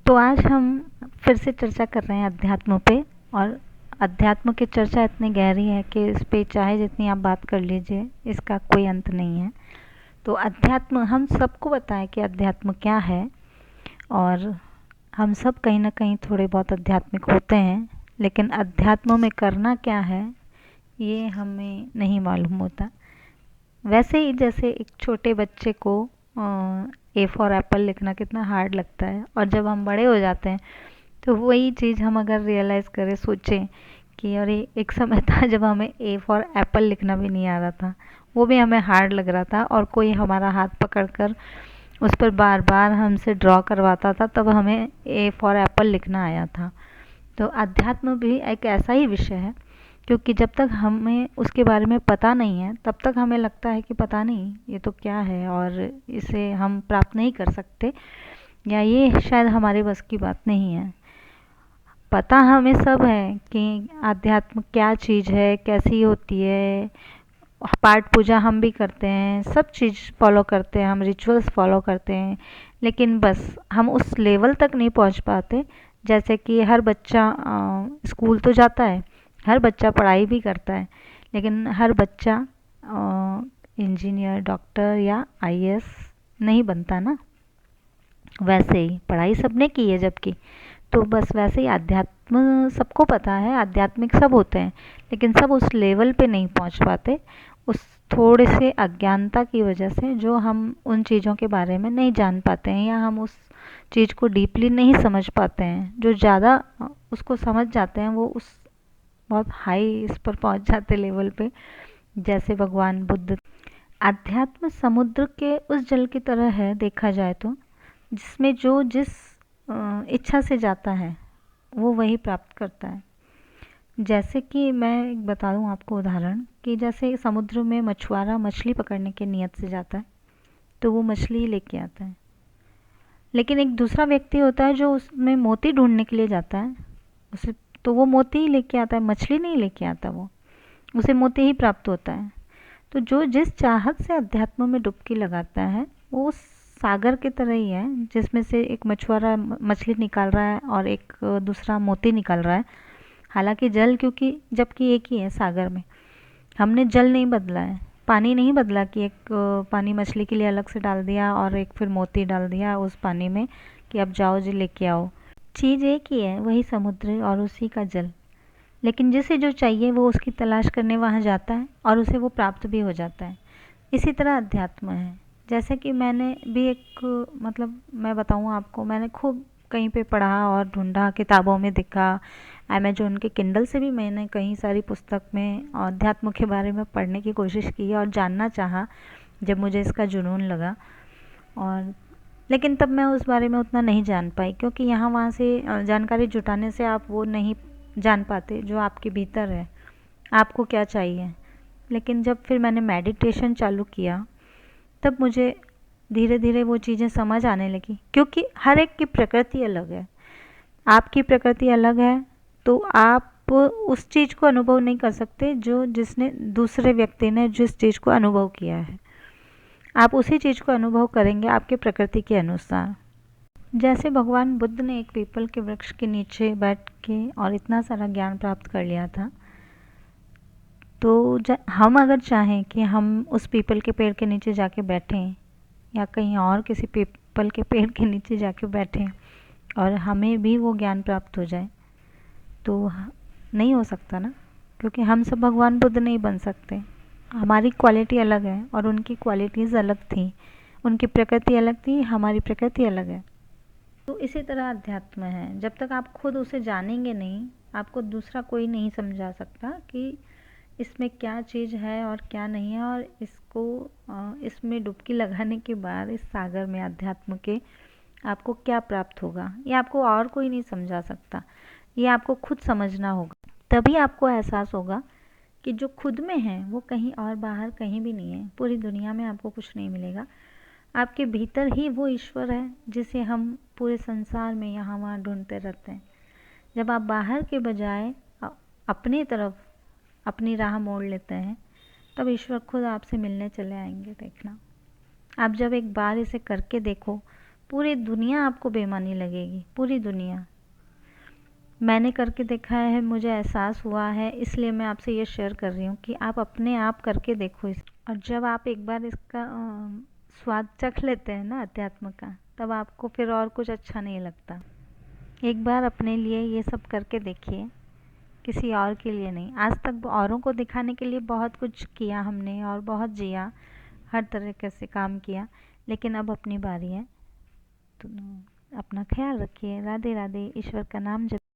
तो आज हम फिर से चर्चा कर रहे हैं अध्यात्म पे। और अध्यात्म की चर्चा इतनी गहरी है कि इस पे चाहे जितनी आप बात कर लीजिए इसका कोई अंत नहीं है। तो अध्यात्म, हम सबको पता है कि अध्यात्म क्या है, और हम सब कहीं ना कहीं थोड़े बहुत आध्यात्मिक होते हैं, लेकिन अध्यात्म में करना क्या है ये हमें नहीं मालूम होता। वैसे ही जैसे एक छोटे बच्चे को ए फॉर एप्पल लिखना कितना हार्ड लगता है, और जब हम बड़े हो जाते हैं तो वही चीज़ हम अगर रियलाइज़ करें, सोचें कि अरे एक समय था जब हमें ए फॉर एप्पल लिखना भी नहीं आ रहा था, वो भी हमें हार्ड लग रहा था, और कोई हमारा हाथ पकड़कर उस पर बार बार हमसे ड्रॉ करवाता था, तब हमें ए फॉर एप्पल लिखना आया था। तो अध्यात्म भी एक ऐसा ही विषय है, क्योंकि जब तक हमें उसके बारे में पता नहीं है तब तक हमें लगता है कि पता नहीं ये तो क्या है और इसे हम प्राप्त नहीं कर सकते, या ये शायद हमारे बस की बात नहीं है। पता हमें सब है कि आध्यात्म क्या चीज़ है, कैसी होती है। पाठ पूजा हम भी करते हैं, सब चीज़ फॉलो करते हैं, हम रिचुअल्स फॉलो करते हैं, लेकिन बस हम उस लेवल तक नहीं पहुंच पाते। जैसे कि हर बच्चा स्कूल तो जाता है, हर बच्चा पढ़ाई भी करता है, लेकिन हर बच्चा इंजीनियर, डॉक्टर या आईएएस नहीं बनता ना। वैसे ही पढ़ाई सबने की है जबकि, तो बस वैसे ही आध्यात्म सबको पता है, आध्यात्मिक सब होते हैं, लेकिन सब उस लेवल पे नहीं पहुंच पाते, उस थोड़े से अज्ञानता की वजह से, जो हम उन चीज़ों के बारे में नहीं जान पाते हैं, या हम उस चीज़ को डीपली नहीं समझ पाते हैं। जो ज़्यादा उसको समझ जाते हैं वो उस बहुत हाई इस पर पहुंच जाते लेवल पे, जैसे भगवान बुद्ध। अध्यात्म समुद्र के उस जल की तरह है देखा जाए तो, जिसमें जो जिस इच्छा से जाता है वो वही प्राप्त करता है। जैसे कि मैं एक बता दूं आपको उदाहरण, कि जैसे समुद्र में मछुआरा मछली पकड़ने के नियत से जाता है तो वो मछली ही लेके आता है, लेकिन एक दूसरा व्यक्ति होता है जो उसमें मोती ढूंढने के लिए जाता है, उसे तो वो मोती ही लेके आता है, मछली नहीं लेके आता, वो उसे मोती ही प्राप्त होता है। तो जो जिस चाहत से अध्यात्म में डुबकी लगाता है वो उस सागर की तरह ही है, जिसमें से एक मछुआरा मछली निकाल रहा है और एक दूसरा मोती निकाल रहा है। हालांकि जल, क्योंकि जबकि एक ही है सागर में, हमने जल नहीं बदला है, पानी नहीं बदला कि एक पानी मछली के लिए अलग से डाल दिया और एक फिर मोती डाल दिया उस पानी में कि अब जाओ जी लेके आओ। चीज़ एक ही है, वही समुद्र और उसी का जल, लेकिन जिसे जो चाहिए वो उसकी तलाश करने वहाँ जाता है और उसे वो प्राप्त भी हो जाता है। इसी तरह अध्यात्म है। जैसे कि मैंने भी एक मतलब मैं बताऊँ आपको, मैंने खूब कहीं पे पढ़ा और ढूंढा, किताबों में दिखा, अमेजोन के किंडल से भी मैंने कई सारी पुस्तक में अध्यात्म के बारे में पढ़ने की कोशिश की और जानना चाहा जब मुझे इसका जुनून लगा। और लेकिन तब मैं उस बारे में उतना नहीं जान पाई, क्योंकि यहाँ वहाँ से जानकारी जुटाने से आप वो नहीं जान पाते जो आपके भीतर है, आपको क्या चाहिए। लेकिन जब फिर मैंने मेडिटेशन चालू किया तब मुझे धीरे धीरे वो चीज़ें समझ आने लगी, क्योंकि हर एक की प्रकृति अलग है। आपकी प्रकृति अलग है तो आप उस चीज़ को अनुभव नहीं कर सकते जो जिसने दूसरे व्यक्ति ने जिस चीज़ को अनुभव किया है। आप उसी चीज़ को अनुभव करेंगे आपके प्रकृति के अनुसार। जैसे भगवान बुद्ध ने एक पीपल के वृक्ष के नीचे बैठ के और इतना सारा ज्ञान प्राप्त कर लिया था, तो हम अगर चाहें कि हम उस पीपल के पेड़ के नीचे जाके बैठें, या कहीं और किसी पीपल के पेड़ के नीचे जाके बैठें और हमें भी वो ज्ञान प्राप्त हो जाए, तो नहीं हो सकता ना, क्योंकि हम सब भगवान बुद्ध नहीं बन सकते। हमारी क्वालिटी अलग है और उनकी क्वालिटीज़ अलग थी, उनकी प्रकृति अलग थी, हमारी प्रकृति अलग है। तो इसी तरह अध्यात्म है, जब तक आप खुद उसे जानेंगे नहीं, आपको दूसरा कोई नहीं समझा सकता कि इसमें क्या चीज़ है और क्या नहीं है। और इसको इसमें डुबकी लगाने के बाद इस सागर में अध्यात्म के आपको क्या प्राप्त होगा, ये आपको और कोई नहीं समझा सकता, ये आपको खुद समझना होगा। तभी आपको एहसास होगा कि जो खुद में है वो कहीं और बाहर कहीं भी नहीं है, पूरी दुनिया में आपको कुछ नहीं मिलेगा। आपके भीतर ही वो ईश्वर है जिसे हम पूरे संसार में यहाँ वहाँ ढूंढते रहते हैं। जब आप बाहर के बजाय अपनी तरफ अपनी राह मोड़ लेते हैं, तब ईश्वर खुद आपसे मिलने चले आएंगे। देखना, आप जब एक बार इसे करके देखो पूरी दुनिया आपको बेमानी लगेगी, पूरी दुनिया। मैंने करके देखा है, मुझे एहसास हुआ है, इसलिए मैं आपसे ये शेयर कर रही हूँ कि आप अपने आप करके देखो इस। और जब आप एक बार इसका स्वाद चख लेते हैं ना अध्यात्म का, तब आपको फिर और कुछ अच्छा नहीं लगता। एक बार अपने लिए ये सब करके देखिए, किसी और के लिए नहीं। आज तक औरों को दिखाने के लिए बहुत कुछ किया हमने और बहुत जिया, हर तरीके से काम किया, लेकिन अब अपनी बारी है। तो अपना ख्याल रखिए। राधे राधे। ईश्वर का नाम जप